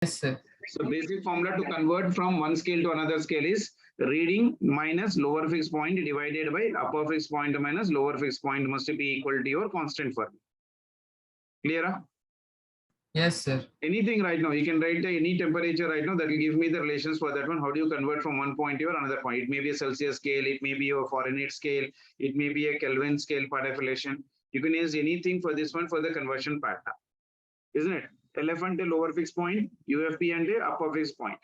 Yes, sir. So basic formula to convert from one scale to another scale is reading minus lower fixed point divided by upper fixed point minus lower fixed point must be equal to your constant for. Clear? Yes, sir. Anything right now, you can write any temperature right now that will give me the relations for that one. How do you convert from one point to another point? It may be a Celsius scale, it may be a Fahrenheit scale, it may be a Kelvin scale part of relation. You can use anything for this one for the conversion part, isn't it? Elephant lower fixed point, UFP and upper fixed point,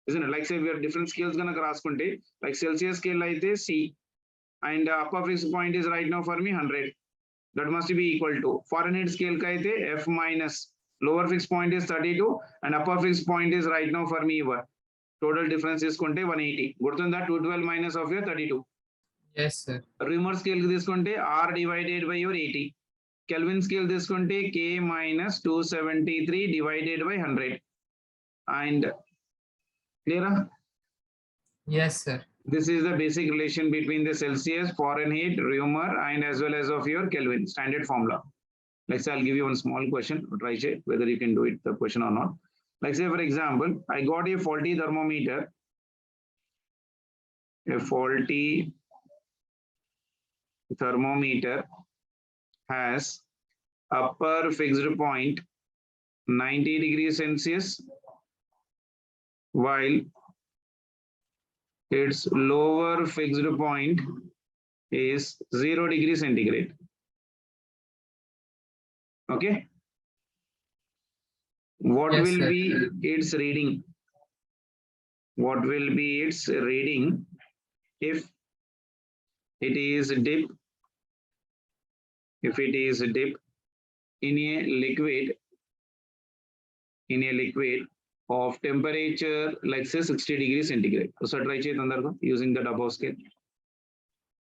isn't it? Like say we have different scales gonna cross kunte, like Celsius scale like this C, and upper fixed point is right now for me 100. That must be equal to Fahrenheit scale ka F minus lower fixed point is 32 and upper fixed point is right now for me total difference is 180. Gurtunda 212 minus of your 32. Yes, sir. Reverse scale this R divided by your 80. Kelvin scale this K minus 273 divided by 100. And clear? Yes, sir. This is the basic relation between the Celsius, Fahrenheit, Reaumur, and as well as of your Kelvin standard formula. Like say, I'll give you one small question. Try check whether you can do it the question or not. Like say, for example, I got a faulty thermometer. A faulty thermometer has upper fixed point 90 degrees Celsius, while its lower fixed point is 0 degrees centigrade. Okay. What Yes, will sir. be its reading? What will be its reading if it is dip? If it is dip in a liquid of temperature like say 60 degrees centigrade. So try using that above scale.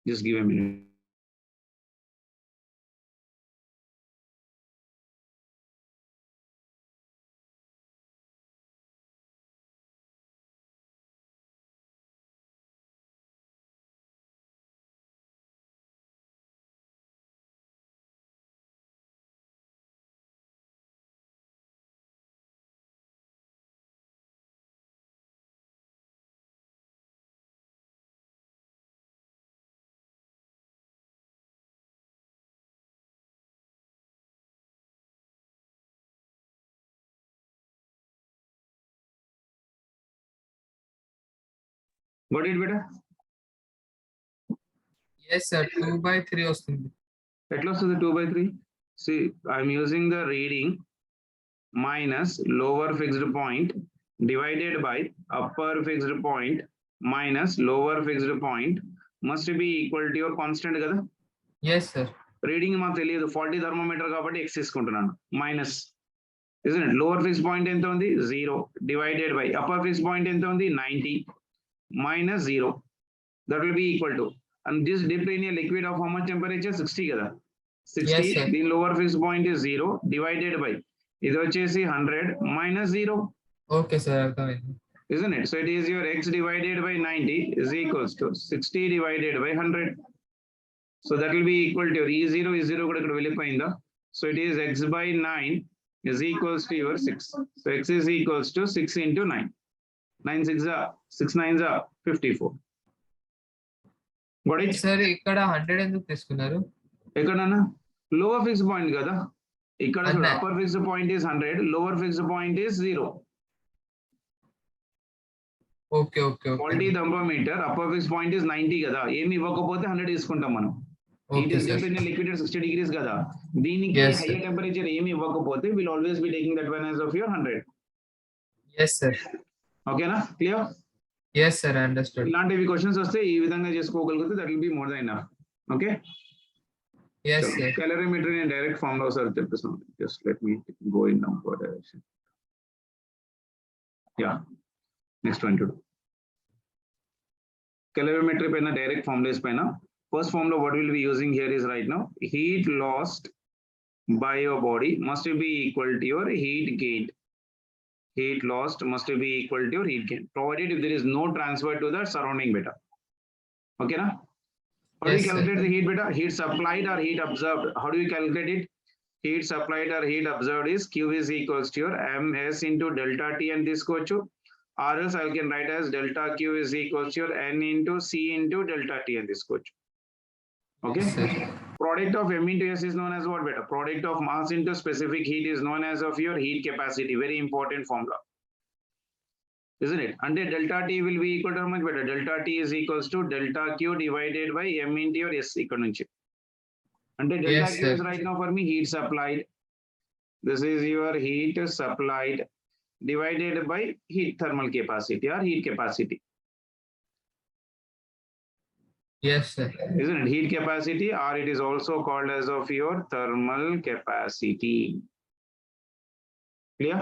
Just give a minute. Got it, beta? Yes, sir. 2/3 వస్తుంది. At last to the 2/3. See, I'm using the reading minus lower fixed point divided by upper fixed point minus lower fixed point must be equal to your constant kada? Yes, sir. Reading ma teliyadu faulty thermometer kabatti x తీసుకుంటున్నాను minus, isn't it? Lower fixed point ఎంత ఉంది 0 divided by upper fixed point ఎంత ఉంది 90 minus 0, that will be equal to, and this dip in a liquid of how much temperature 60 kada? 60. Yes, sir. The lower fixed point is 0 divided by ఇది వచ్చేసి 100 minus 0. Okay, sir. అర్థమైంది. Isn't it? So it is your x divided by 90 is equals to 60 divided by 100. So that will be equal to your E0 is 0 కూడా ఇక్కడ వెళ్ళిపోయిందా? So it is x by 9 is equals to your 6. So x is equals to 6 into 9. 9 6 are 6 9s are 54. Got it? Sir, ఇక్కడ 100 ఎందుకు తీసుకున్నారు? ఎక్కడన్నా lower fix point కదా, ఇక్కడ upper fix point is 100, lower fix point is 0. Okay okay okay. Quality thermometer upper fix point is 90 కదా, ఏమి ఇవ్వకపోతే 100 తీసుకుంటాం మనం. లిక్విడ్ 60 degrees కదా, దీనికి హైయర్ టెంపరేచర్ ఏమి ఇవ్వకపోతే will always be taking that one as of your 100. yes sir. ఓకేనా? క్లియర్? yes sir, understood. ఇలాంటివి క్వశ్చన్స్ వస్తే ఈ విధంగా చేసుకోగలిగితే that will be more than enough. Okay. yes sir. Calorimetry in direct form లో sir చెప్పేస్తాను. Just let me go in downward direction. Yeah. Next one to do. Calorimetry పైన direct formulas పైన first formula what we'll be using here is right now heat lost by your body must be equal to your heat gained. Heat lost must be equal to your heat gain, provided if there is no transfer to the surrounding beta. Okay na? How do you calculate the heat beta? Heat supplied or heat absorbed? How do you calculate it? heat supplied or heat absorbed is Q is equals to your ms into delta T and this kochu, or else I can write as delta Q is equals to your N into C into delta T and this kochu. Okay. Yes, sir. Product of M into S is known as what, beta? Product of mass into specific heat is known as of your heat capacity. Very important formula, isn't it? And the delta T will be equal to how much, beta? Delta T is equals to delta Q divided by M into your S equal to. And the delta Yes, Q is sir. right now for me heat supplied. This is your heat supplied divided by heat thermal capacity or heat capacity. Yes, sir. Isn't it? Heat capacity, or it is also called as of your thermal capacity. Clear?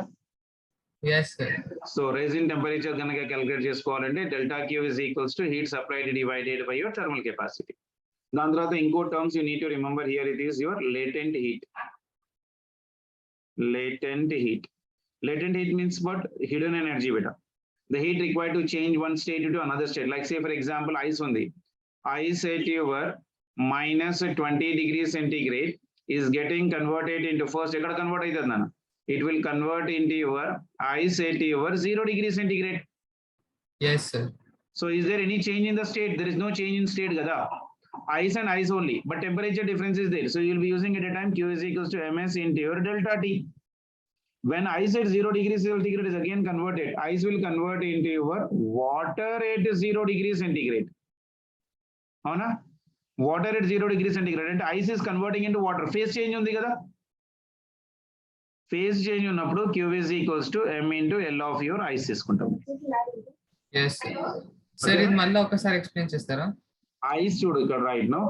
Yes, sir. So resin temperature gonna calculate చేసుకోవాలంటే delta Q is equals to heat supplied divided by your thermal capacity. దాని తర్వాత ఇంకో terms you need to remember here, it is your latent heat. Latent heat. Latent heat means what? Hidden energy, beta. The heat required to change one state to another state. Like say for example, ice ఉంది. Ice at your minus 20 degrees centigrade is getting converted into first ఎక్కడ convert అవుతుంది నాన్న? It will convert into your ice at your 0 degrees centigrade. Yes, sir. So is there any change in the state? There is no change in state, gada. Ice and ice only, but temperature difference is there. So you'll be using at a time Q is equals to ms into your delta T. When ice at 0 degrees centigrade is again converted, ice will convert into your water at 0 degrees centigrade. Avuna? Water at 0 degrees centigrade and ice is converting into water. Phase change undi kada? Phase change ఉన్నప్పుడు Q is equals to M into L of your ice తీసుకుంటాం. Yes, sir. Sir, ఇది మళ్ళీ ఒకసారి explain చేస్తారా? Ice చూడు ఇక్కడ right no.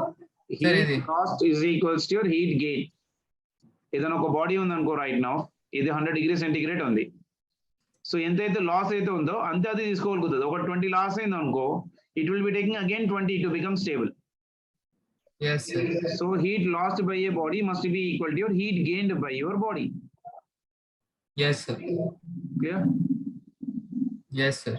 Sir, ఇది. Heat cost is equals to your heat gain. ఏదైనా ఒక బాడీ ఉంది అనుకో రైట్ నో, ఇది 100 డిగ్రీ సెంటిగ్రేడ్ ఉంది. సో ఎంతైతే లాస్ అయితే ఉందో అంతే అది తీసుకోగలుగుతుంది. ఒక 20 లాస్ అయింది అనుకో, it will be taking again 20 to become stable. Yes, sir. So heat lost by a body must be equal to your heat gained by your body. Yes, sir. Clear? Yes, sir.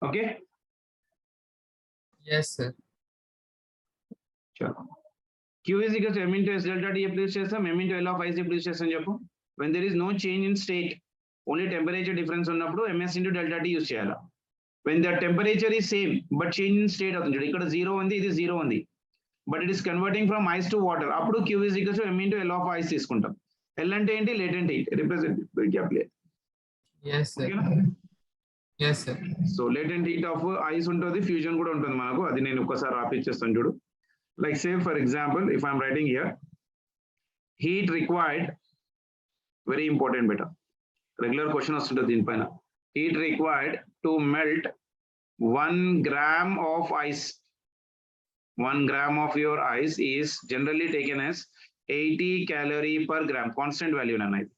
Okay. Yes, sir. Sure. Q is equal to M into S delta T apply చేస్తాం, M into L of ice apply చేస్తాం చెప్పు. When there is no change in state, only temperature difference ఉన్నప్పుడు MS into delta T use చేయాలి. When the temperature is same but change in state అవుతుంది, ఇక్కడ 0 ఉంది, ఇది 0 ఉంది, but it is converting from ice to water, అప్పుడు Q is equal to M into L of ice తీసుకుంటాం. L అంటే ఏంటి? Latent heat represent. Yes, sir. Yes, sir. So latent heat of ice ఉంటుంది, ఫ్యూజన్ కూడా ఉంటుంది మనకు. అది నేను ఒకసారి రాపిచ్చేస్తాను చూడు. Like say for example, if I'm writing here, heat required, very important beta. Regular question వస్తుంటుంది దీనిపైన. Heat required to melt 1 gram of ice. 1 gram of your ice is generally taken as 80 calorie per gram. Constant value అన్నది.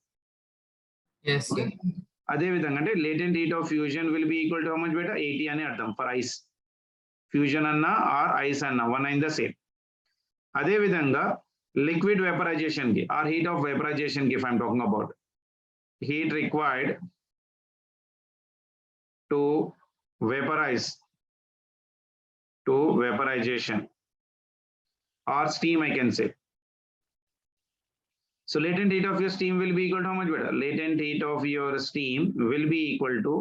Yes, sir. అదే విధంగా అంటే latent heat of fusion will be equal to how much beta? 80 అని అర్థం for ice. Fusion అన్నా or ice అన్నా one and the same. అదే విధంగా liquid vaporization కి or heat of vaporization కి if I'm talking about, heat required to vaporize, to vaporization or steam I can say. So latent heat of your steam will be equal to how much better? Latent heat of your steam will be equal to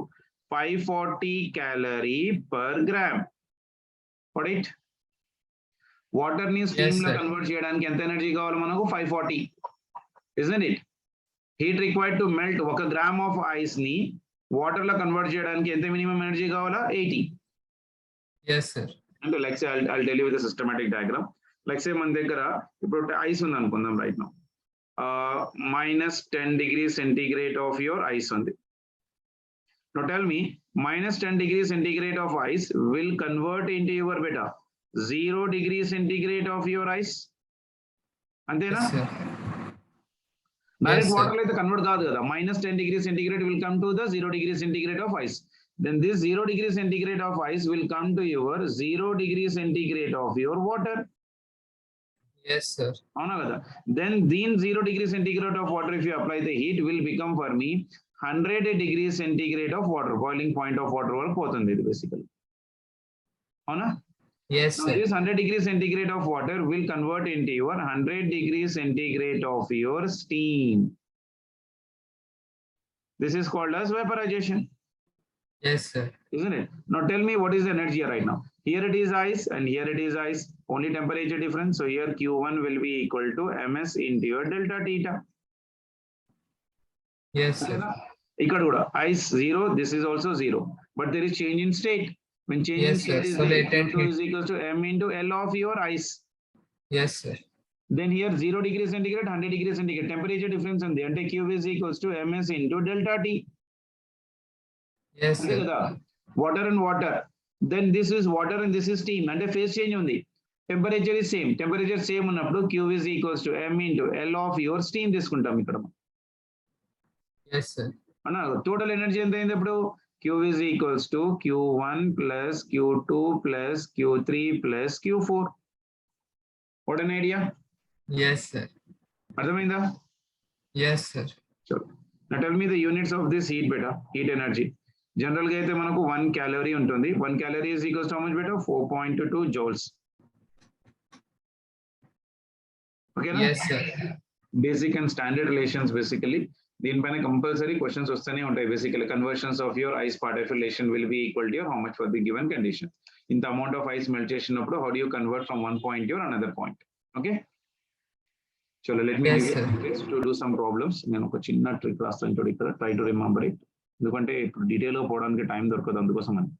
540 calorie per gram. Got it? Water ni steam Yes, la sir. convert cheyadaniki enta energy kavalo manaku? 540. Isn't it? Heat required to melt 1 gram of ice ni water la convert cheyadaniki enta minimum energy kavala? 80. Yes, sir. And like say I'll tell you with a systematic diagram. Like say మన దగ్గర ఇప్పుడు ice ఉంది అనుకుందాం right now. Minus 10 degrees centigrade of your ice ఉంది. Now tell me, minus 10 degrees centigrade of ice will convert into your beta 0 degrees centigrade of your ice. అంతేనా? Yes, sir. Direct Yes, sir. water అయితే convert కాదు కదా. minus 10 degrees centigrade will come to the 0 degrees centigrade of ice. Then this 0 degrees centigrade of ice will come to your 0 degrees centigrade of your water. Yes, sir. అవునా కదా? Then 0 degrees centigrade of water, if you apply the heat, will become for me 100 degrees centigrade of water. Boiling point of water వరకు పోతుంది ఇది basically. అవునా? Yes, Now sir. this 100 degrees centigrade of water will convert into your 100 degrees centigrade of your steam. This is called as vaporization, Yes, sir. isn't it? Now tell me what is the energy right now. Here it is ice and here it is ice. Only temperature difference. So here Q1 will be equal to ms into your delta theta. Yes, sir. ఇక్కడ కూడా ice 0, this is also 0. But there is change in state. When change in Yes, state sir. is So there, latent Q2 heat. is equal to m into L of your ice. Yes, sir. Then here 0 degrees centigrade, 100 degrees centigrade, temperature difference ఉంది అంటే Q is equals to ms into delta T. Yes, అంతే sir. కదా? Water and water. Then this is water and this is steam. అంటే phase change ఉంది. Temperature is same. Temperature same ఉన్నప్పుడు Q is equals to m into L of your steam తీసుకుంటాం ఇక్కడ. Yes, sir. అన్న total energy ఎంత అయింది ఇప్పుడు? Q is equals to Q1 plus Q2 plus Q3 plus Q4. What an idea? Yes, sir. అర్థమైందా? Yes, sir. Sure. Now tell me the units of this heat beta, heat energy. General గా అయితే మనకు 1 calorie ఉంటుంది. 1 calorie is equals to how much beta? 4.2 joules. Okay na? Yes, sir. Basic and standard relations basically. దీనిపైన compulsory questions వస్తూనే ఉంటాయి. Basically conversions of your ice పార్టిఫిలేషన్ will be equal to your how much for the given condition. ఇంత amount of ice melt చేసినప్పుడు how do you convert from one point your another point. Okay, చలో let me to do some problems. నేను ఒక చిన్న trick రాస్తాను చూడు ఇక్కడ, try to remember it. ఎందుకంటే ఇప్పుడు డీటెయిల్ గా పోవడానికి టైం దొరకదు, అందుకోసం అని.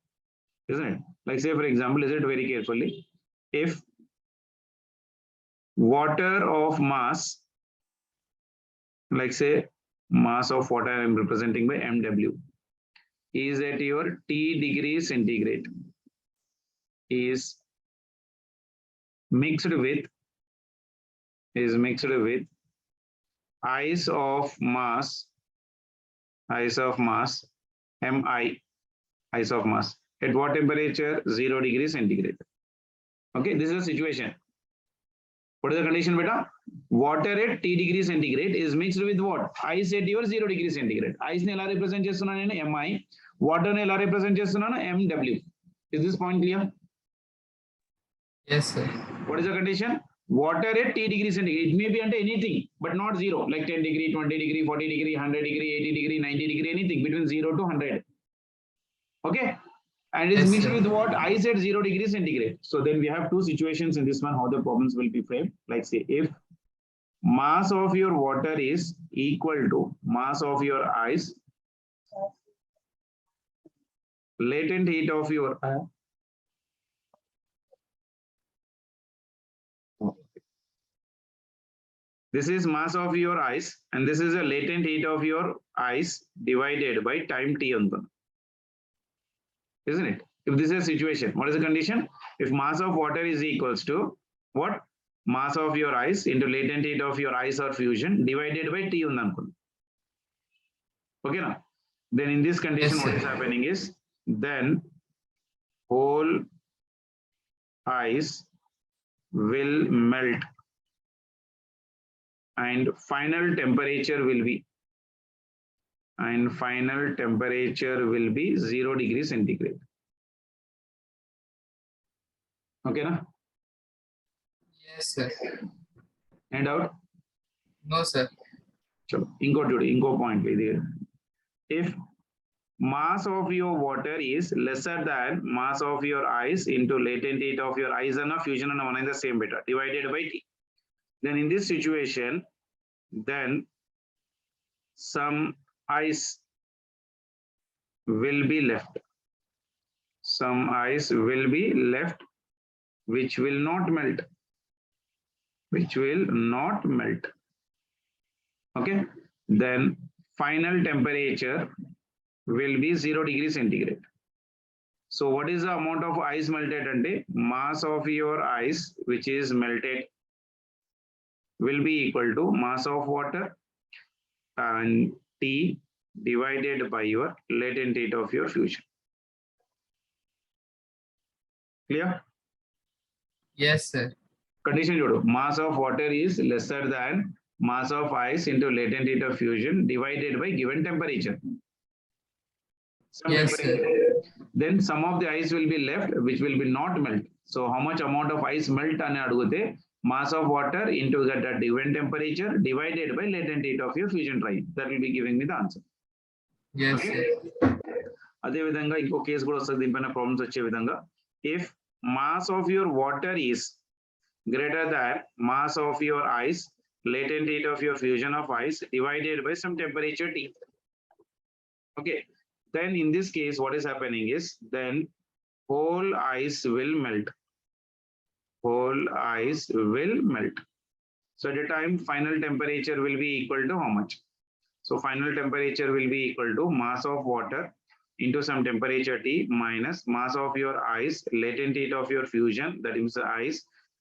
Isn't it? Like say for example, is it very carefully, if water of mass, like say mass of water I am representing by mw, is at your T degree centigrade, is mixed with ice of mass mi, ice of mass at what temperature? 0 degree centigrade. Okay, this is the situation. What is the condition beta? Water at T degree centigrade is mixed with what? Ice at your 0 degree centigrade. Ice ne ela represent chestunnanu nenu mi, water ne ela represent chestunnanu mw. Is this point clear? Yes, sir. What is the condition? Water at T degree centigrade. It may be under anything, but not 0, like 10 degree, 20 degree, 40 degree, 100 degree, 80 degree, 90 degree, anything between 0 to 100. Okay, and it is Yes, mixed sir. with what? Ice at 0 degree centigrade. So then we have two situations in this one, how the problems will be framed. Like say, if mass of your water is equal to mass of your ice, latent heat of your this is mass of your ice and this is a latent heat of your ice divided by time t unta, isn't it? If this is a situation, what is the condition? If mass of water is equals to what? Mass of your ice into latent heat of your ice or fusion divided by t undanukondi. Okay na? Then in this condition, Yes, what sir. is happening is, then whole ice will melt and final temperature will be 0 degree centigrade. Okay na? Yes, sir. And out. No, sir. Chalo, inko point idi. If mass of your water is lesser than mass of your ice into latent heat of your ice and a fusion and one is the same beta divided by t, then in this situation, then some ice will be left. Some ice will be left which will not melt. Okay, then final temperature will be 0 degree centigrade. So what is the amount of ice melted? And mass of your ice which is melted will be equal to mass of water and T divided by your latent heat of your fusion. Clear? Yes, sir. Condition jodo. Mass of water is lesser than mass of ice into latent heat of fusion divided by given temperature. Yes, sir. Then some of the ice will be left which will be not melt. So how much amount of ice melt ani adugute? Mass of water into that given temperature divided by latent heat of your fusion drive. That will be giving me the answer. Yes, Okay? sir. అదే విధంగా ఇంకో case కూడా వస్తుంది దీనిపైన problems వచ్చే విధంగా if mass of your water is greater than mass of your ice, latent heat of your fusion of ice divided by some temperature T. Okay, then in this case what is happening is then whole ice will melt. Whole ice will melt. So at the time final temperature will be equal to how much? So final temperature will be equal to mass of water into some temperature T minus mass of your ice, latent heat of your fusion, that is ice,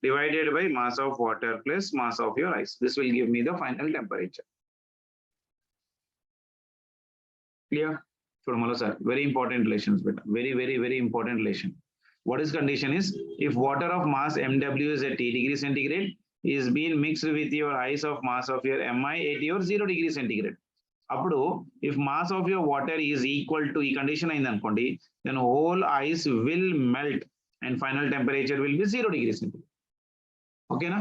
divided by mass of water plus mass of your ice. This will give me the final temperature. Clear? Sir, very important relations, but very important relation. What is condition is if water of mass MW is at T degree centigrade is being mixed with your ice of mass of your Mi at your 0 degree centigrade. అప్పుడు if mass of your water is equal to ఈ condition అయింది అనుకోండి then whole ice will melt and final temperature will be 0 degrees centigrade. ఓకేనా?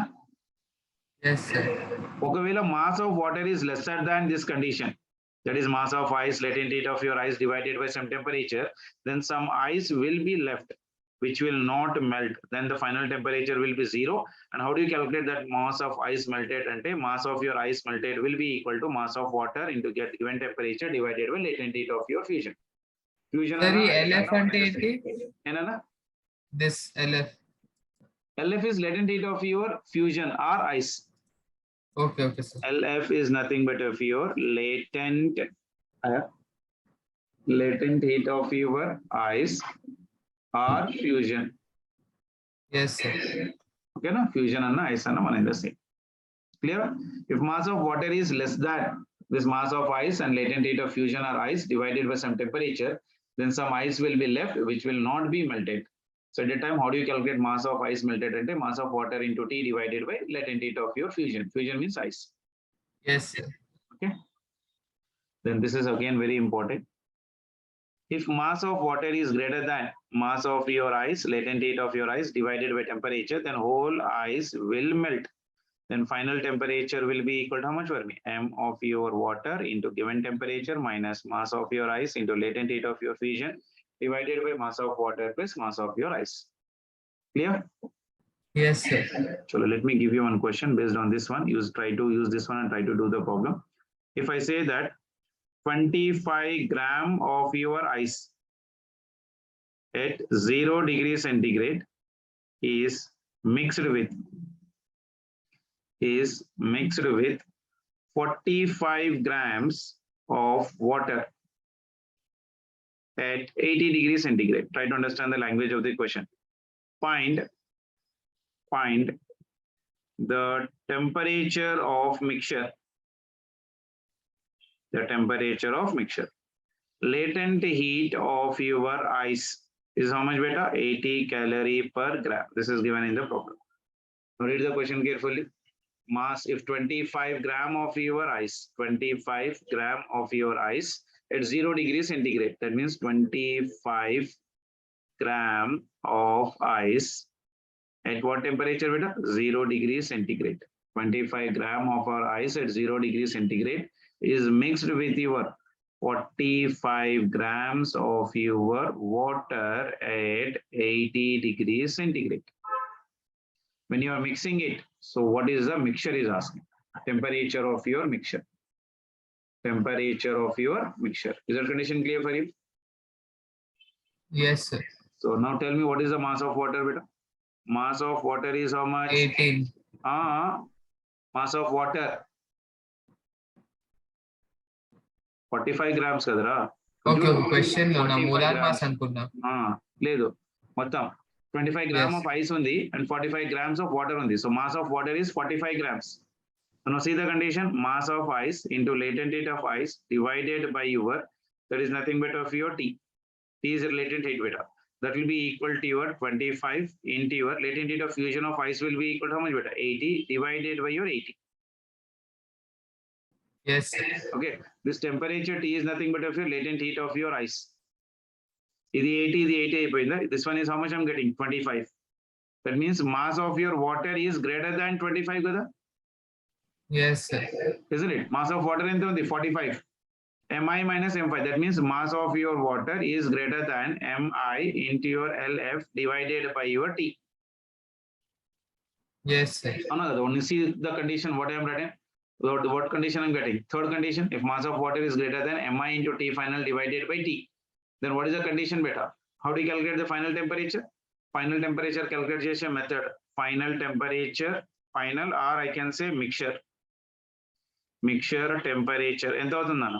Yes, sir. ఒకవేళ mass of water is lesser than this condition, that is mass of ice, latent heat of your ice divided by some temperature, then some ice will be left which will not melt, then the final temperature will be 0. And how do you calculate that mass of ice melted? And mass of your ice melted will be equal to mass of water into given temperature divided by latent heat of your fusion. Fusion Sir, LF ante enti? Enana? This LF. LF is latent heat of your fusion or ice. Okay, sir. LF is nothing but of your latent heat of your ice or fusion. Yes, sir. Okay, no? Fusion and ice and one in the same. Clear? If mass of water is less than this mass of ice and latent heat of fusion or ice divided by some temperature, then some ice will be left which will not be melted. So at that time, how do you calculate mass of ice melted? And mass of water into T divided by latent heat of your fusion. Fusion means ice. Yes, sir. Okay. Then this is again very important. If mass of water is greater than mass of your ice, latent heat of your ice divided by temperature, then whole ice will melt. Then final temperature will be equal to how much for me? M of your water into given temperature minus mass of your ice into latent heat of your fusion divided by mass of water plus mass of your ice. Clear? Yes, sir. So let me give you one question based on this one. Try to use this one and try to do the problem. If I say that 25 gram of your ice at 0 degree centigrade is mixed with 45 grams of water at 80 degrees centigrade. Try to understand the language of the question. Find the temperature of mixture. The temperature of mixture. Latent heat of your ice is how much beta? 80 calorie per gram. This is given in the problem. Now read the question carefully. Mass, if 25 gram of your ice, 25 gram of your ice at 0 degrees centigrade, that means 25 gram of ice at what temperature beta? 0 degrees centigrade. 25 gram of our ice at 0 degrees centigrade is mixed with your 45 grams of your water at 80 degrees centigrade. When you are mixing it, so what is the mixture is asking? Temperature of your mixture. Temperature of your mixture. Is that condition clear for you? Yes, sir. So now tell me what is the mass of water beta? Mass of water is how much? 18. Mass of water 45 grams kadra. Okay, question lo na molar mass anukunna. Ledu. Mottam 25 gram of ice undi and 45 grams of water undi. So mass of water is 45 grams. Now see the condition, mass of ice into latent heat of ice divided by your, that is nothing but of your T. T is latent heat beta. That will be equal to your 25 into your latent heat of fusion of ice will be equal to how much beta? 80 divided by your 80. Yes, sir. Okay, this temperature T is nothing but of your latent heat of your ice. This 80 అయిపోయిందా? This one is how much I'm getting? 25. That means mass of your water is greater than 25 kada? Yes, sir. Isn't it? Mass of water ఎంత ఉంది? 45. Mi minus m5. That means mass of your water is greater than mi into your Lf divided by your T. Yes, sir. Another one. You see the condition what I am writing? What condition I'm getting? Third condition, if mass of water is greater than mi into T final divided by T, then what is the condition beta? How do you calculate the final temperature? Final temperature calculation method. Final temperature, final, or I can say mixture temperature. ఎంత అవుతుందన్న?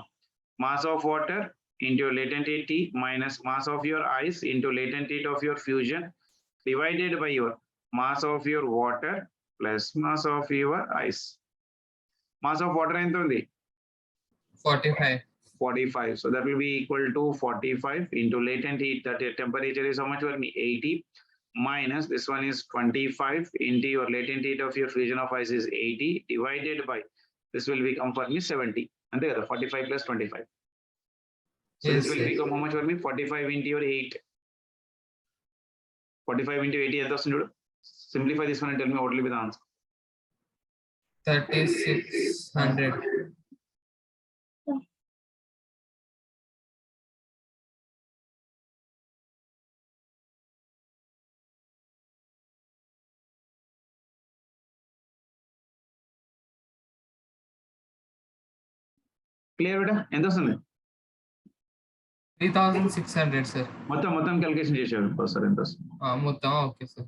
Mass of water into latent heat T minus mass of your ice into latent heat of your fusion divided by your mass of your water plus mass of your ice. Mass of water ఎంత ఉంది? 45. 45. So that will be equal to 45 into latent heat. That temperature is how much for me? 80 minus this one is 25 into your latent heat of your fusion of ice is 80 divided by this will become for me 70. And the other 45 plus 25. So Yes, this will sir. become how much for me? 45 into your 8. 45 into 80 ఎంత వస్తుంది చూడు? Simplify this one and tell me what will be the answer. 3600. Clear beta? ఎంత వస్తుంది? 3600, sir. మొత్తం calculation చేసారు sir ఎంత వస్తుంది? మొత్తం ఓకే సార్.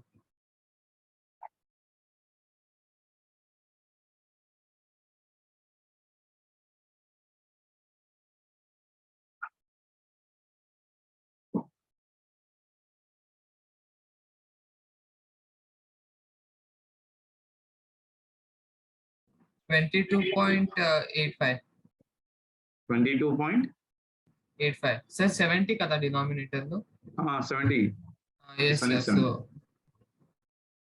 $22.85. 22.85. Sir, 70 కదా denominator లో? 70. Yes, sir. 70. So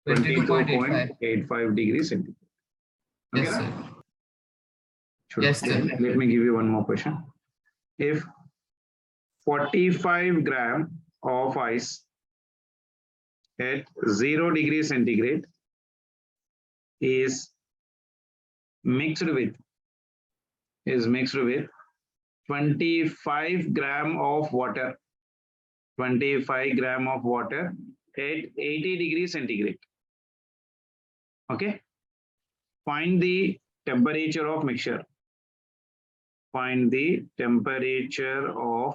22.85. 22.85 degrees centigrade. Yes, Okay, sir. sure. Yes, sir. Let me give you one more question. If 45 gram of ice at 0 degrees centigrade is mixed with 25 gram of water, 25 gram of water at 80 degrees centigrade. Okay, find the temperature of mixture. Find the temperature of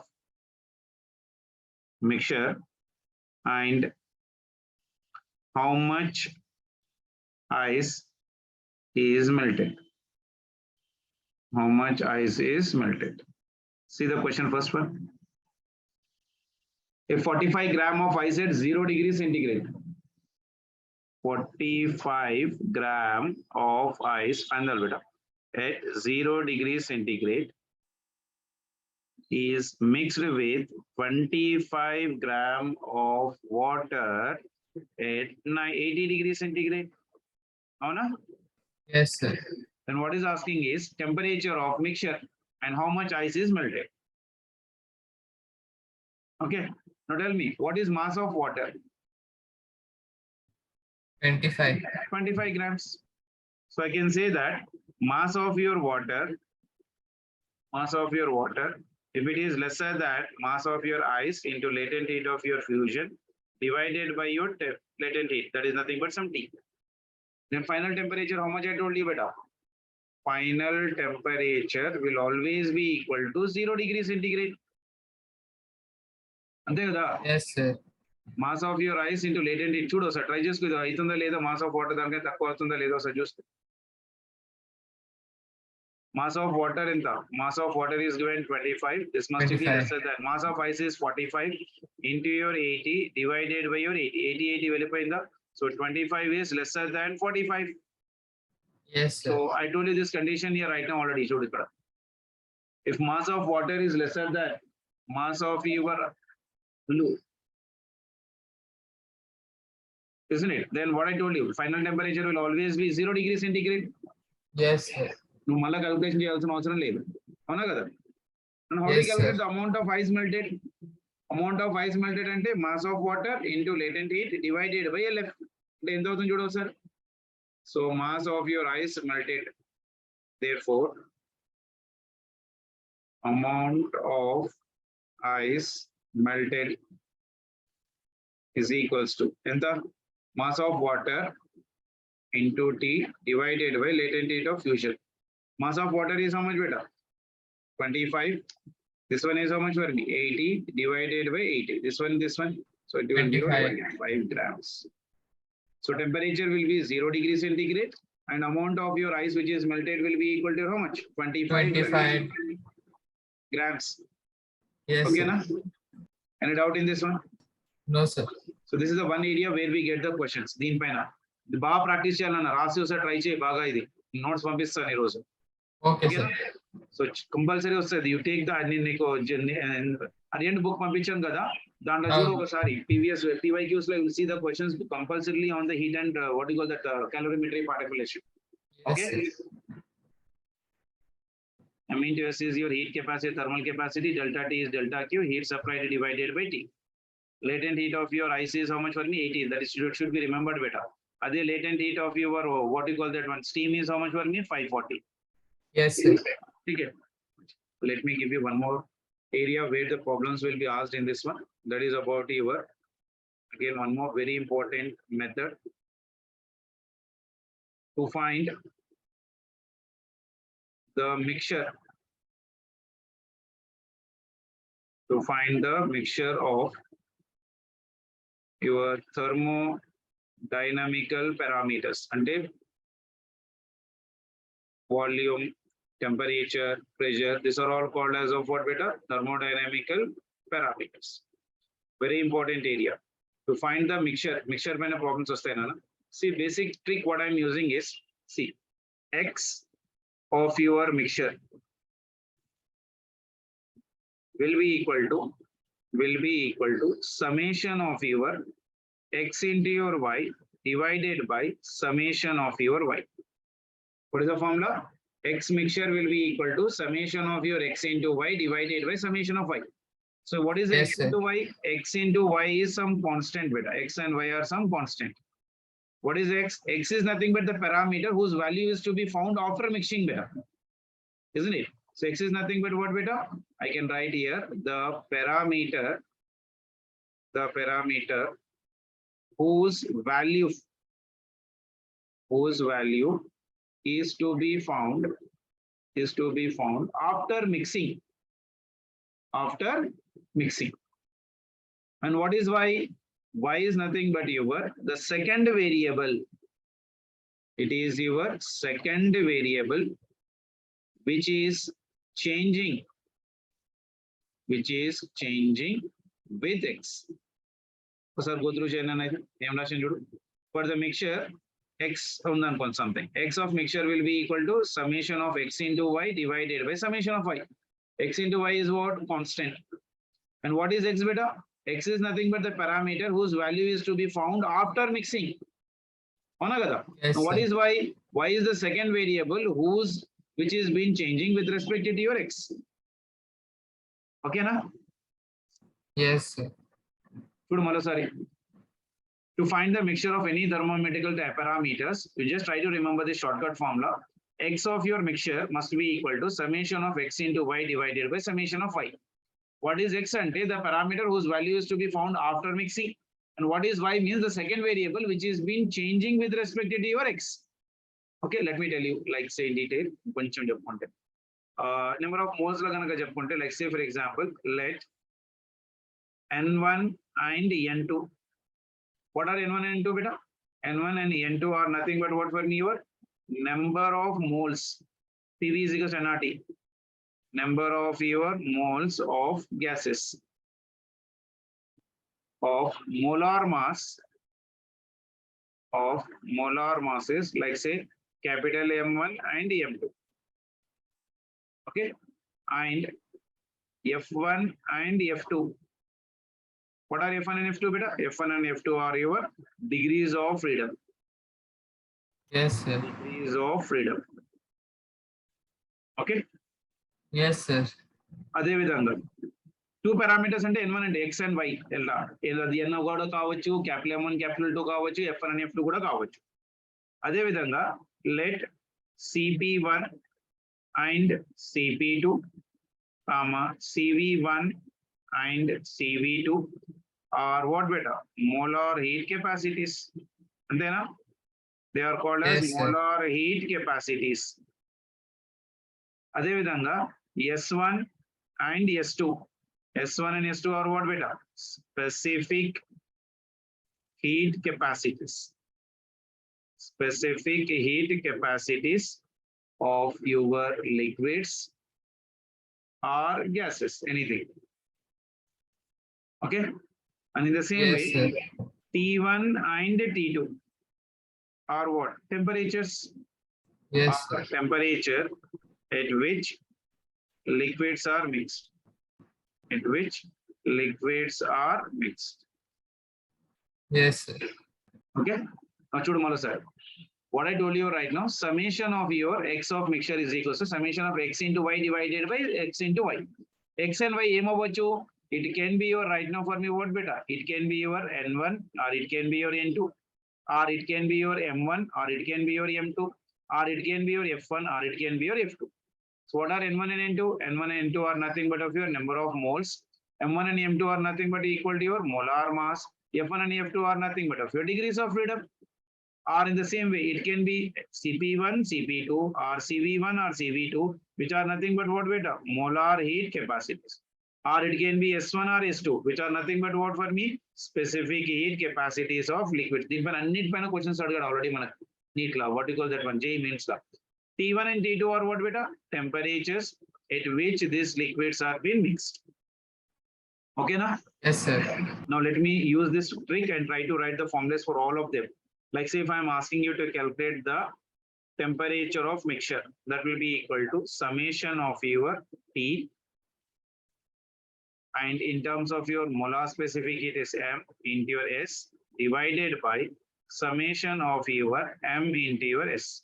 mixture and how much ice is melted. How much ice is melted? See the question first one. If 45 gram of ice at 0 degrees centigrade, 45 gram of ice at 0 degrees centigrade is mixed with 25 gram of water at 80 degrees centigrade. Avuna? Yes, sir. Then what is asking is temperature of mixture and how much ice is melted. Okay, now tell me what is mass of water? 25 grams. So I can say that mass of your water, if it is lesser than mass of your ice into latent heat of your fusion divided by your latent heat, that is nothing but some T. Then final temperature, how much I told you beta? Final temperature will always be equal to 0 degrees centigrade. అంతే కదా? Yes, sir. Mass of your ice into latent heat చూడు sir, try చేసుకో అవుతుందా లేదా, mass of water దానికైనా తక్కువ అవుతుందా లేదో సార్ చూస్తే. Mass of water ఎంత? Mass of water is given 25. This must be lesser than. Mass of ice is 45 into your 80 divided by your 80. 80 వెళ్ళిపోయిందా? So 25 is lesser than 45. Yes, sir. So I told you this condition here right now already. If mass of water is lesser than mass of your blue, isn't it? Then what I told you, final temperature will always be 0 degrees centigrade. Yes, sir. నువ్వు మళ్ళీ calculation చేయాల్సిన అవసరం లేదు అవునా కదా and how do you Yes, calculate sir. the amount of ice melted అంటే mass of water into latent heat divided by LF అంటే ఎంత అవుతుంది చూడవు sir so mass of your ice melted therefore amount of ice melted is equals to ఎంత mass of water into T divided by latent heat of fusion. Mass of water is how much beta? 25. This one is how much for me? 80 divided by 80. This one. So it will be 25 grams. So temperature will be 0 degrees centigrade and amount of your ice which is melted will be equal to how much? 25. grams. Yes, Okay, sir. na? Any doubt in this one? No, sir. So this is the one area where we get the questions. దీనిపైన బాగా practice చేయాలన్న రాసి ఒకసారి try చేయి బాగా ఇది notes పంపిస్తాను ఈరోజు Okay, sir. సో కంపల్సరీ వస్తుంది యూ టేక్ ద నేను నీకు అరియంట్ బుక్ పంపించాను కదా దాంట్లో చూడు ఒకసారి ప్రీవియస్ PYQs లో will see the questions compulsorily on the heat and what you call that calorimetry particulation. Okay. I mean to S is your heat capacity, thermal capacity, delta T is delta Q, heat supplied divided by T. Latent heat of your ice is how much for me? 80. That is should be remembered better. Other latent heat of your what you call that one steam is how much for me? 540. Yes, sir. Okay. Let me give you one more area where the problems will be asked in this one. That is about your again one more very important method to find the mixture. To find the mixture of your thermodynamical parameters ante volume, temperature, pressure, these are all called as of what beta? Thermodynamical parameters. Very important area. To find the mixture when problems vastayi na. See, basic trick what I am using is, see, x of your mixture will be equal to summation of your x into your y divided by summation of your y. What is the formula? X mixture will be equal to summation of your x into y divided by summation of y. So what is Yes, x sir. into y? X into y is some constant beta. X and y are some constant. What is x? X is nothing but the parameter whose value is to be found after mixing beta. Isn't it? So x is nothing but what beta? I can write here the parameter whose value is to be found after mixing. And what is y? Y is nothing but the second variable. It is your second variable which is changing with x. So go through for the mixture x something. X of mixture will be equal to summation of x into y divided by summation of y. X into y is what? Constant. And what is x beta? X is nothing but the parameter whose value is to be found after mixing. Yes, what sir. is y? Y is the second variable which is been changing with respect to your x. Okay, na? Yes, sir. To find the mixture of any thermometrical parameters, you just try to remember the shortcut formula. X of your mixture must be equal to summation of x into y divided by summation of y. What is x ante? The parameter whose value is to be found after mixing. And what is y means the second variable which is been changing with respect to your x. Okay, let me tell you, like say in detail, number of moles like say for example, let N1 and N2. What are N1 and N2 beta? N1 and N2 are nothing but what for your number of moles. PV is equal to nRT. Number of your moles of gases of molar mass is like say capital M1 and M2. Okay, and F1 and F2. What are F1 and F2, beta? F1 and F2 are your degrees of freedom. Yes, sir. Degrees of freedom. Okay. Yes, sir. అదే విధంగా two parameters అంటే n1 అంటే x and y ఎలా అది n కూడా కావచ్చు, capital M1 capital 2 కావచ్చు, F1 and F2 కూడా కావచ్చు. అదే విధంగా let CP1 and CP2 CV1 and CV2 are what beta? Molar heat capacities. అంతేనా? They are called as Yes, sir. molar heat capacities. అదే విధంగా S1 and S2. S1 and S2 are what beta? Specific heat capacities. Specific heat capacities of your liquids or gases, anything. Okay. And in the same Yes, way, sir. T1 and T2 are what? Temperatures. Yes, Are sir. temperature at which liquids are mixed. At which liquids are mixed. Yes, sir. Okay. Now, chudu malo sir. What I told you right now, summation of your x of mixture is equal to summation of x into y divided by x into y. X and y ఏమవ్వచ్చు? It can be your right now for me what beta? It can be your n1 or it can be your n2 or it can be your m1 or it can be your m2 or it can be your f1 or it can be your f2. So what are n1 and n2? N1 and n2 are nothing but of your number of moles. M1 and m2 are nothing but equal to your molar mass. F1 and f2 are nothing but of your degrees of freedom. Or in the same way, it can be CP1, CP2 or CV1 or CV2, which are nothing but what beta? Molar heat capacities. Or it can be S1 or S2, which are nothing but what for me? Specific heat capacities of liquids. These are any questions already neat law. What you call that one? J means law. T1 and T2 are what beta? Temperatures at which these liquids are being mixed. Okay, now? Yes, sir. Now let me use this trick and try to write the formulas for all of them. Like say if I am asking you to calculate the temperature of mixture, that will be equal to summation of your T, and in terms of your molar specific heat is M into your S divided by summation of your M into your S.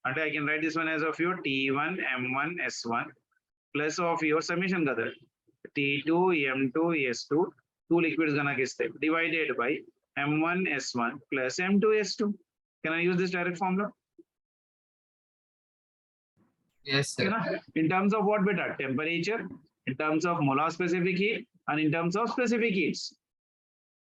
And I can write this one as of your T1 M1 S1 plus of your summation gather T2 M2 S2, two liquids gonna get divided by M1 S1 plus M2 S2. Can I use this direct formula? Yes, sir. In terms of what beta? Temperature, in terms of molar specific heat, and in terms of specific heats.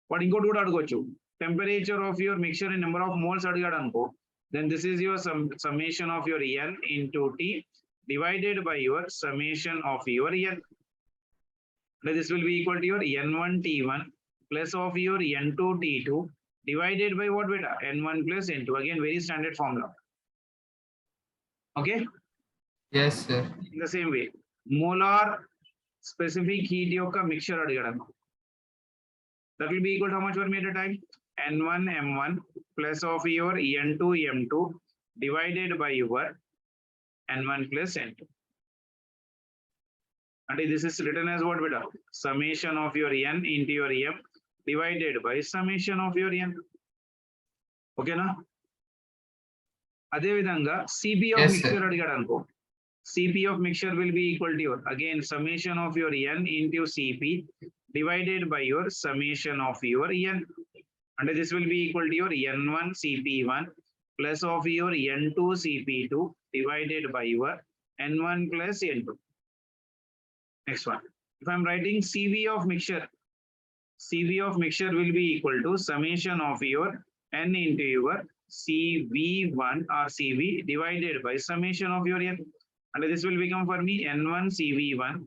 What inko do adgochu? Temperature of your mixture in number of moles adgadanko. Then this is your summation of your N into T divided by your summation of your N. This will be equal to your N1 T1 plus of your N2 T2 divided by what beta? N1 plus N2. Again, very standard formula. Okay. Yes, sir. In the same way, molar specific heat yokka mixture adigadanu. That will be equal to how much per meter time? N1 M1 plus of your N2 M2 divided by your N1 plus N2. And this is written as what beta? Summation of your N into your M divided by summation of your N. Okay na? Adhe vidhanga CP of Yes, mixture sir. adigadanu. CP of mixture will be equal to your again summation of your N into CP divided by your summation of your N. And this will be equal to your N1 CP1 plus of your N2 CP2 divided by your N1 plus N2. Next one. If I'm writing CV of mixture will be equal to summation of your N into your CV1 or CV divided by summation of your N. And this will become for me N1 CV1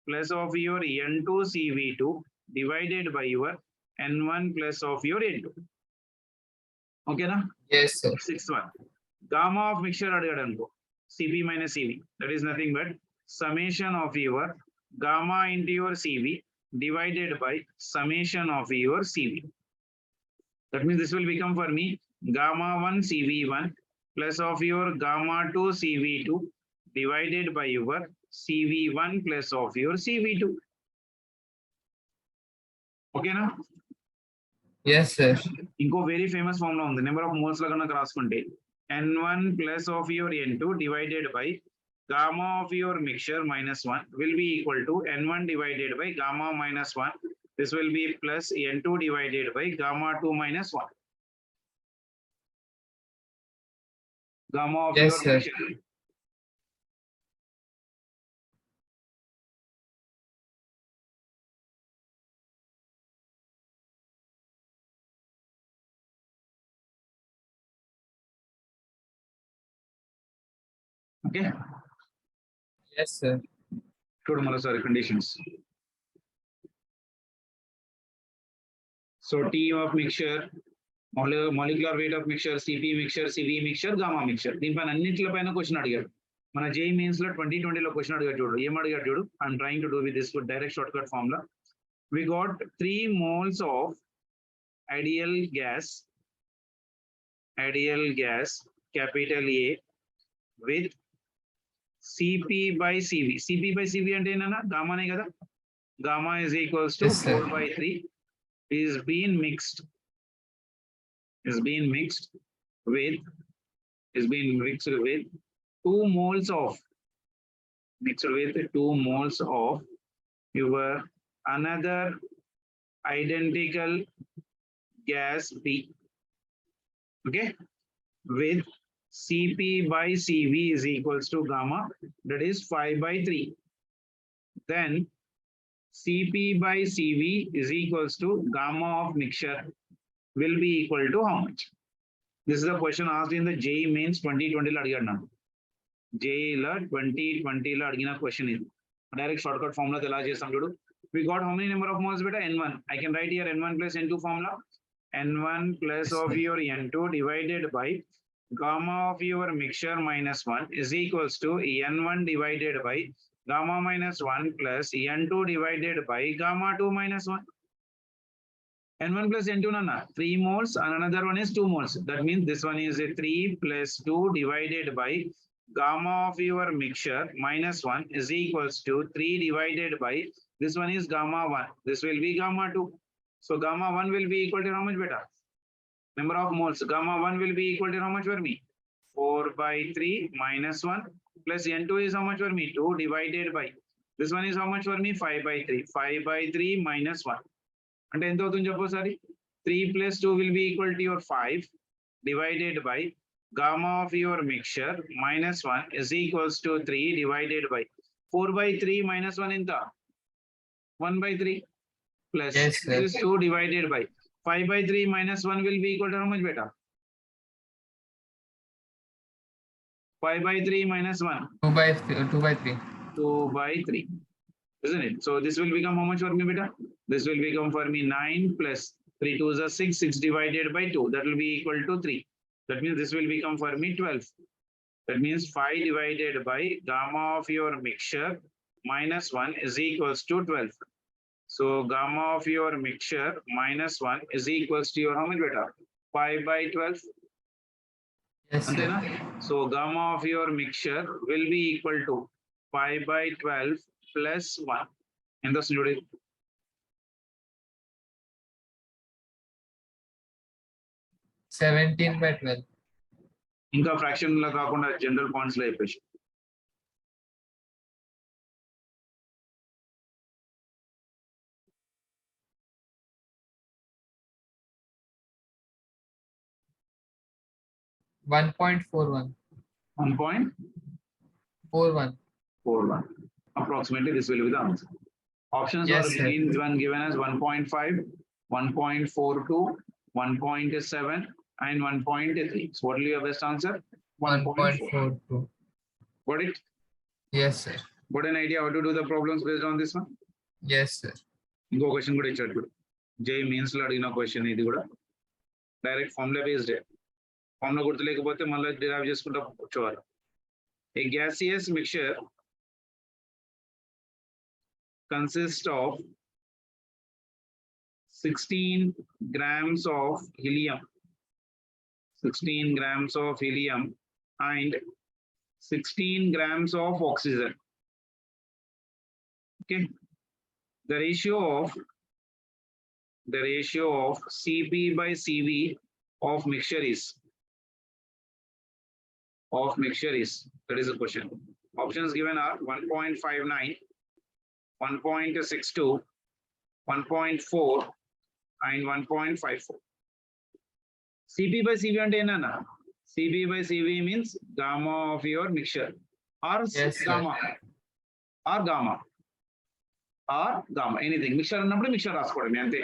plus of your N2 CV2 divided by your N1 plus of your N2. Okay na? Yes, sir. Sixth one. Gamma of mixture adigadanko. CP minus CV. That is nothing but summation of your gamma into your CV divided by summation of your CV. That means this will become for me gamma 1 CV1 plus of your gamma 2 CV2 divided by your CV1 plus of your CV2. Okay na? Yes, sir. ఇంకో very famous formula ఉంది, number of moles లో కనుక రాసుకుంటే n1 plus of your n2 divided by gamma of your mixture minus 1 will be equal to n1 divided by gamma minus 1. This will be plus n2 divided by gamma 2 minus 1. Gamma of Yes, your sir. mixture. Okay. Yes, sir. Two more conditions. So T of mixture, molecular weight of mixture, CP mixture, CV mixture, gamma mixture. దీనిపైన అన్నింటిపైన question అడిగాడు. మన JEE mains లో 2020 లో question అడిగాడు చూడు. ఏం అడిగాడు చూడు? I'm trying to do with this direct shortcut formula. We got 3 moles of ideal gas, capital A, with CP by CV. CP by CV అంటే ఏంటన్నా? గామానే కదా. Gamma is equals to Yes, sir. 4 by 3 is being mixed with 2 moles of your another identical gas B. Okay, with CP by CV is equals to gamma, that is 5 by 3. Then CP by CV is equals to gamma of mixture will be equal to how much? This is the question asked in the JEE mains 2020 lo అడిగాడు నాకు. JEE లో 2020 లో అడిగిన question ఇది. Direct short cut formula ఎలా చేస్తాం చూడు. We got how many number of moles beta? N1. I can write here N1 plus N2 formula. N1 plus Yes, of sir. your N2 divided by gamma of your mixture minus 1 is equals to N1 divided by gamma minus 1 plus N2 divided by gamma 2 minus 1. N1 plus N2 nana 3 moles and another one is 2 moles. That means this one is a 3 plus 2 divided by gamma of your mixture minus 1 is equals to 3 divided by this one is gamma 1. This will be gamma 2. So gamma 1 will be equal to how much beta? Number of moles. Gamma 1 will be equal to how much for me? 4 by 3 minus 1 plus N2 is how much for me? 2 divided by this one is how much for me? 5 by 3. 5 by 3 minus 1. అంటే ఎంత అవుతుంది చెప్పు సారి? 3 plus 2 will be equal to your 5 divided by gamma of your mixture minus 1 is equals to 3 divided by 4 by 3 minus 1 ఎంత? 1 by 3 plus Yes, sir. this is 2 divided by 5 by 3 minus 1 will be equal to how much beta? 5 by 3 minus 1. 2 by 3. 2 by 3. Isn't it? So this will become how much for me beta? This will become for me 9 plus 3 2 is 6. 6 divided by 2. That will be equal to 3. That means this will become for me 12. That means 5 divided by gamma of your mixture minus 1 is equals to 12. So gamma of your mixture minus 1 is equals to your how much beta? 5 by 12. Yes, sir. Antena? So gamma of your mixture will be equal to 5 by 12 plus 1. And that's 17 by 12. ఇంకా fraction లా కాకుండా general points లో చెప్పేసి. One point 41. 1.41. Approximately this will be the answer. Options Yes, are sir. given as 1.5, 1.42, 1.7 and 1.3. So what will be your best answer? 1.4. 1.42. Got it? Yes, sir. Got an idea how to do the problems based on this one? Yes, sir. ఇంకో question కూడా ఇచ్చాడు ఇప్పుడు. JEE mains లో అడిగిన question ఇది కూడా direct formula based. Formula గుర్తులేకపోతే మళ్ళీ derive చేసుకుంటా కూర్చోవాలి. A gaseous mixture consists of 16 grams of helium. 16 grams of helium and 16 grams of oxygen. Okay. The ratio of Cp by Cv of mixture is that is the question. Options given are 1.59, 1.62, 1.4 and 1.54. Cp by Cv and enana. Cp by Cv means gamma of your mixture or Yes, gamma or gamma or gamma, anything. Mixture annappudu mixture raskoodame ante.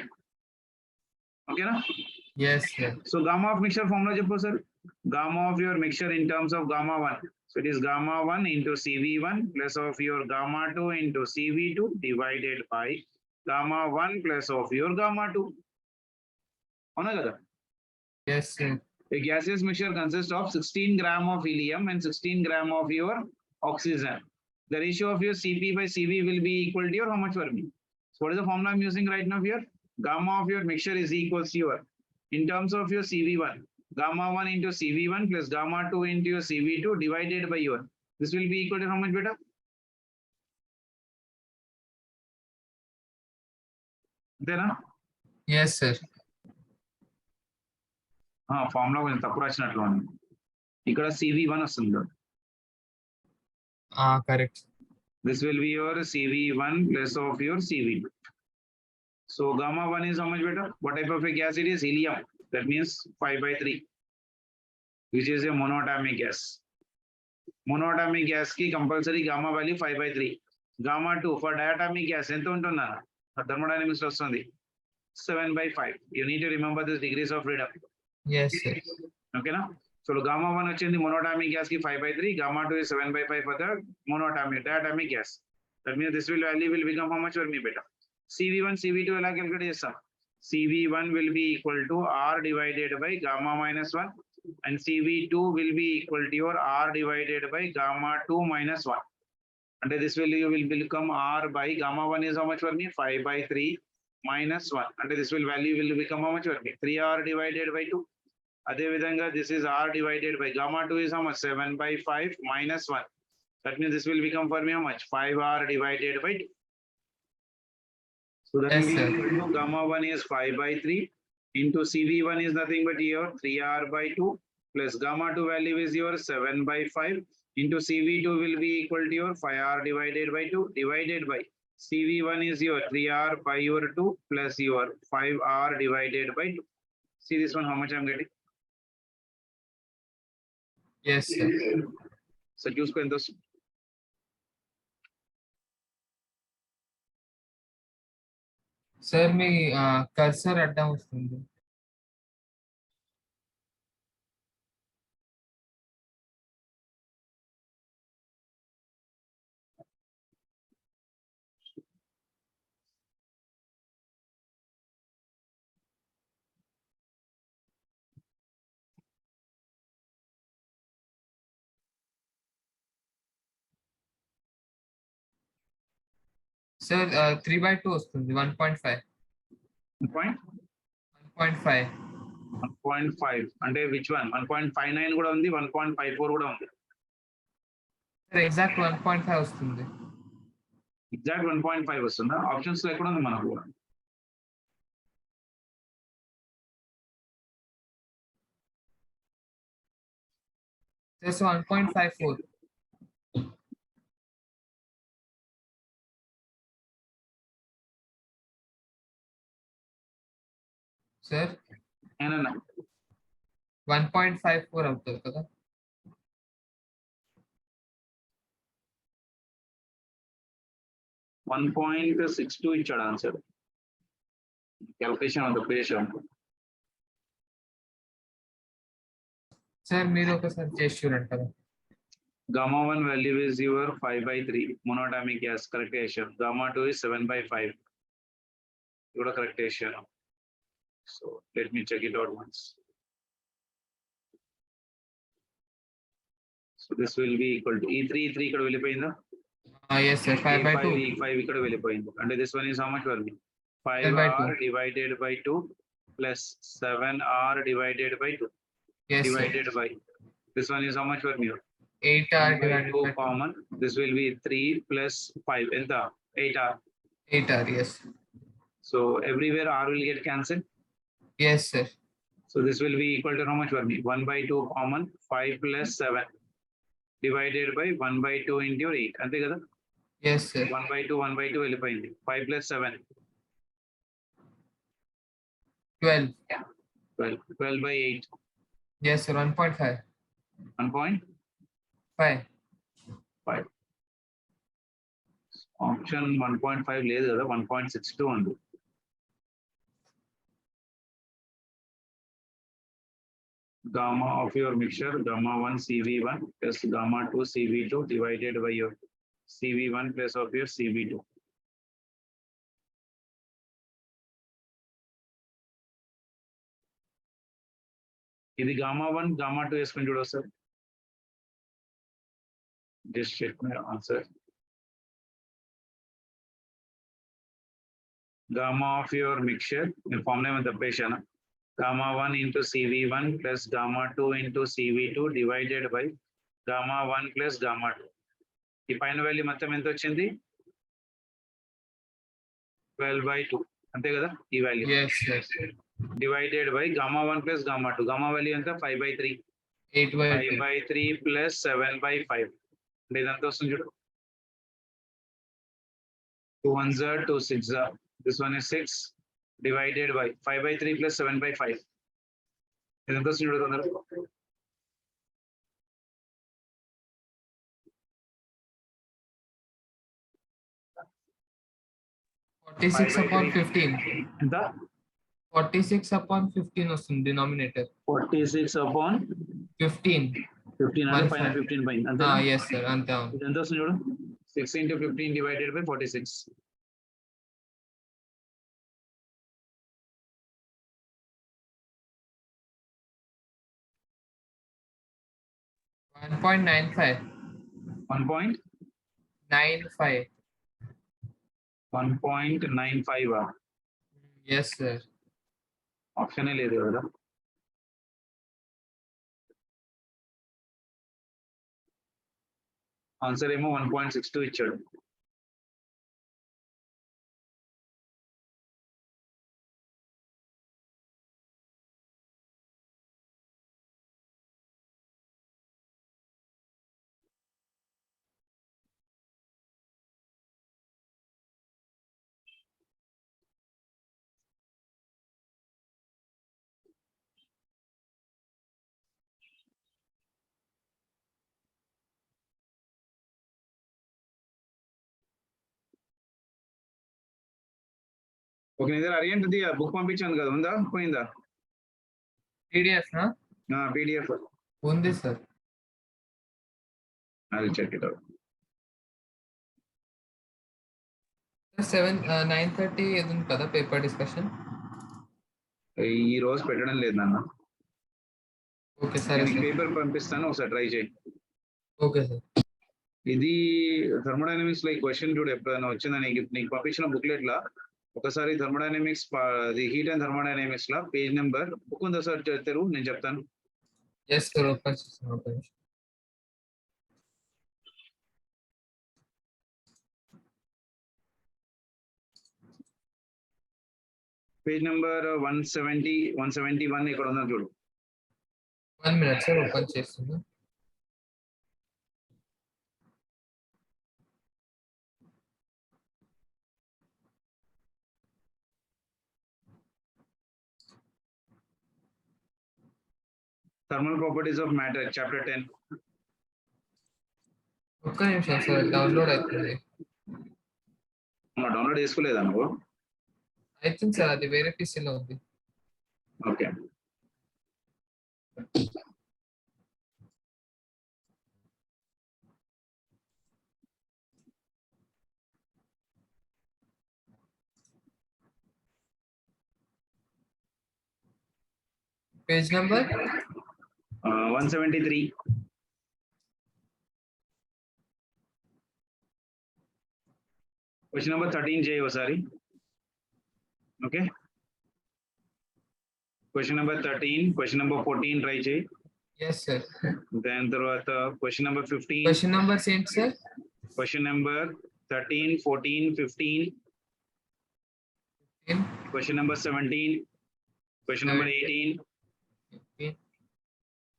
Okay na? yes, sir. So gamma of mixture formula cheppu sir. Gamma of your mixture in terms of gamma 1. So it is gamma 1 into Cv1 plus of your gamma 2 into Cv2 divided by gamma 1 plus of your gamma 2. Another. Yes, sir. A gaseous mixture consists of 16 gram of helium and 16 gram of your oxygen. The ratio of your Cp by Cv will be equal to your how much for me? So what is the formula I'm using right now here? Gamma of your mixture is equals to your, in terms of your Cv1, gamma 1 into Cv1 plus gamma 2 into your Cv2 divided by your. This will be equal to how much beta? Then, Yes, sir. Formula కొంచెం తప్పు రాసినట్లు ఉంది. ఇక్కడ Cv1 వస్తుంది. Correct. This will be your Cv1 plus of your Cv2. So gamma 1 is how much beta? What type of a gas it is? Helium. That means 5/3, which is a monatomic gas. Monatomic gas ki compulsory gamma value 5/3. Gamma 2 for diatomic gas ఎంత ఉంటుందా? Thermodynamics వస్తుంది 7/5. You need to remember this degrees of freedom. Yes, sir. Okay na? So gamma 1 వచ్చింది monatomic gas ki 5/3, gamma 2 is 7/5 for the diatomic gas. That means this value will become how much for me beta? Cv1 Cv2 ఎలా calculate చేస్తాం? Cv1 will be equal to R divided by gamma minus 1 and Cv2 will be equal to your R divided by gamma 2 minus 1. And this value will become R by gamma 1 is how much for me? 5/3 minus 1. And this value will become how much for me? 3R divided by 2. Adhe vidhanga, this is R divided by gamma 2 is how much? 7/5 minus 1. That means this will become for me how much? 5R divided by 2. So that Yes, will be sir. equal to gamma 1 is 5/3 into Cv1 is nothing but your 3R by 2 plus gamma 2 value is your 7/5 into Cv2 will be equal to your 5R divided by 2 divided by Cv1 is your 3R by your 2 plus your 5R divided by 2. See this one, how much I'm getting? Yes, sir. So చూసుకో ఎంత వస్తుంది? Sir మీ cursor అడ్డం వస్తుంది. Sir 3/2 వస్తుంది. 1.5. 1.5. 1.5 అంటే which one? 1.59 కూడా ఉంది, 1.54 కూడా ఉంది. సార్ ఎగ్జాక్ట్ 1.5 వస్తుంది. ఎగ్జాక్ట్ 1.5 వస్తుందా? ఆప్షన్స్ లో ఎక్కడ ఉంది మనకు? సార్ 1.54. సార్ 1.54 అవుతుంది కదా? 1.62 ఇచ్చాడు ఆన్సర్. క్యాల్కులేషన్ అంత పేషెంట్. సార్ మీరు ఒకసారి చేసి చూడండి కదా. Gamma 1 value is your 5/3 monatomic gas, correctation. Gamma 2 is 7/5. You got a correctation. So let me check it out once. So this will be equal to E3 ikkada vellipoyinda. Yes sir, 5/2. E5 ikkada vellipoyindi. And this one is how much for me? 5R divided by 2 plus 7R divided by 2 yes divided sir. by This one is how much for me? 8R 1 by divided 2 by 2. common. This will be 3 plus 5. Enter 8R. 8R, yes. So everywhere R will get cancelled. Yes, sir. So this will be equal to how much for me? 1 by 2 common. 5 plus 7 divided by 1 by 2 into 8. Ante kada? Yes, sir. 1 by 2 వెళ్ళిపోయింది. 5 plus 7. 12. 12 by 8. Yes, sir. 1.5. 1.5. 5. Option 1.5 లేదు కదా, 1.62 ఉంది. Gamma of your mixture, gamma 1 CV1 plus gamma 2 CV2 divided by your CV1 plus of your CV2. ఇది gamma 1 gamma 2 వేసుకొని చూడవచ్చు sir. Just check my answer. Gamma of your mixture, in formula with the patient, gamma 1 into CV1 plus gamma 2 into CV2 divided by gamma 1 plus gamma 2. ఈ పైన value మొత్తం ఎంత వచ్చింది? 12 by 2. అంతే కదా ఈ value? Yes, yes. Divided by gamma 1 plus gamma 2. Gamma value ఎంత? 5 by 3. 8 by 5 3. by 3 plus 7 by 5. అంటే ఇదంతా వస్తుంది చూడు. 2 1s are 2 6s are. This one is 6 divided by 5 by 3 plus 7 by 5. ఇదంతా వస్తుంది చూడు తొందరగా. 46 upon 15. ఎంత? 46 upon 15 వస్తుంది denominator. 46 upon 15. 15 అంటే పైన 15 పైన అంతే. Yes, sir. అంతే. ఇది ఎంత వస్తుంది చూడు. 6 into 15 divided by 46. 1.95. 1.95. 1.95. Yes, sir. Option లేదు కదా. ఆన్సర్ ఏమో 1.62 ఇచ్చాడు. ఓకే, నిజం అడిగేంటిది బుక్ పంపించాను కదా, ఉందా పోయిందా? PDF నా? PDF ఉంది sir. I'll check it out. 9:30 ఇది ఉంది కదా పేపర్ డిస్కషన్. ఈ రోజు పెట్టడం లేదు నాన్న. ఓకే సరే సార్. పేపర్ పంపిస్తాను, ఒకసారి ట్రై చేయి. Okay sir. ఇది థర్మోడైనమిక్స్ లో ఈ క్వశ్చన్ చూడు, ఎప్పుడైనా వచ్చిందా నీకు పంపించిన బుక్లెట్ లా ఒకసారి thermodynamics the heat and thermodynamics law page number book ఉందా సార్? తెరువు, నేను చెప్తాను. ఎస్ సార్, ఓపెన్ చేస్తాను. ఓపెన్ చేస్తాను. పేజ్ నెంబర్ 171 ఇక్కడ ఉందా చూడు. 1 minute సార్, ఓపెన్ చేస్తాను. Thermal properties of matter chapter 10. ఒక్క నిమిషం సార్, డౌన్లోడ్ అవుతుంది. డౌన్లోడ్ చేసుకోలేదా నువ్వు? అవుతుంది సార్, అది వేరే పీసీలో ఉంది. Okay. Page number 173. Question number 13 చేయి ఒకసారి. Okay, question number 13, question number 14 try చేయి. Yes, sir. Then తర్వాత question number 15. Question number ఏంటి sir? Question number 13, 14, 15. Question number 17. Question number 18,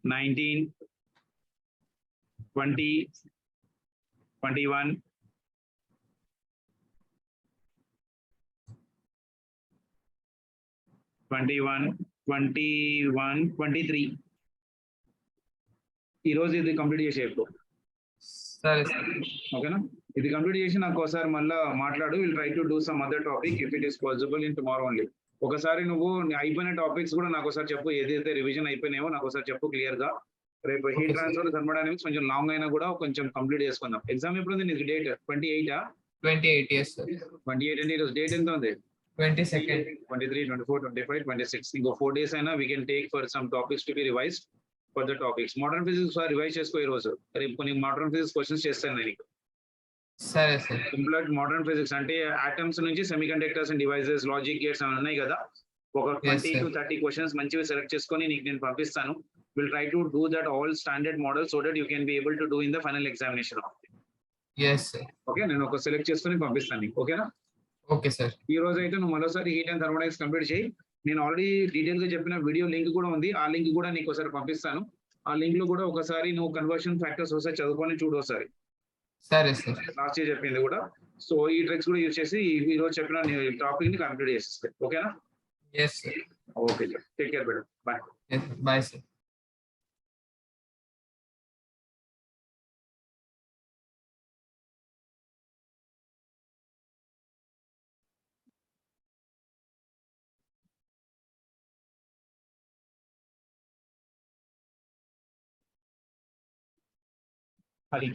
19, 20, 21, 21, 21, 23. ఈ రోజు ఇది కంప్లీట్ చేసేపు సరే సార్. ఓకేనా? ఇది కంప్లీట్ చేసి నాకు ఒకసారి మళ్ళీ మాట్లాడు. Will try to do some other topic if it is possible in tomorrow only. ఒకసారి నువ్వు అయిపోయిన టాపిక్స్ కూడా నాకు ఒకసారి చెప్పు, ఏదైతే రివిజన్ అయిపోయినాయో నాకు ఒకసారి చెప్పు క్లియర్ గా. రేపు హీట్ ట్రాన్స్ఫర్ థర్మోడైనమిక్స్ కొంచెం లాంగ్ అయినా కూడా కొంచెం కంప్లీట్ చేసుకుందాం. ఎగ్జామ్ ఎప్పుడు ఉంది నీకు? Date 28 28 years sir. 28 అంటే ఈరోజు డేట్ ఎంత ఉంది? 22nd. 23, 24, 25, 26. ఇంకో 4 days అయినా we can take for some topics to be revised for the topics. Modern physics revise చేసుకో ఈ రోజు. రేపు కొన్ని మోడర్న్ ఫిజిక్స్ క్వశ్చన్స్ చేస్తాను నేను. సరే సార్. సింపుల్ మోడర్న్ ఫిజిక్స్ అంటే ఆటమ్స్ నుంచి semi conductors and devices, logic gates అని ఉన్నాయి కదా. ఒక 20 to 30 క్వశ్చన్స్ మంచివి సెలెక్ట్ చేసుకొని నీకు నేను పంపిస్తాను. Will try to do that all standard model so that you can be able to do in the final examination. yes sir. Okay, నేను ఒక సెలెక్ట్ చేసుకొని పంపిస్తాను నీకు. ఓకేనా? Okay sir. ఈ రోజు అయితే నువ్వు మరోసారి హీట్ అండ్ థర్మోడైనమిక్స్ కంప్లీట్ చేయి. నేను ఆల్రెడీ డీటెయిల్ గా చెప్పిన వీడియో లింక్ కూడా ఉంది. ఆ లింక్ కూడా నీకు ఒకసారి పంపిస్తాను. ఆ లింక్ లో కూడా ఒకసారి నువ్వు కన్వర్షన్ ఫ్యాక్టర్స్ ఒకసారి చదువుకొని చూడు ఒకసారి. సరే సార్. లాస్ట్ ఇయర్ చెప్పింది కూడా. సో ఈ ట్రిక్స్ కూడా యూజ్ చేసి ఈ రోజు చెప్పిన టాపిక్ ని కంప్లీట్ చేసేస్తాయి. ఓకేనా? yes sir. Okay, take care madam. Bye. yes bye sir. Hari.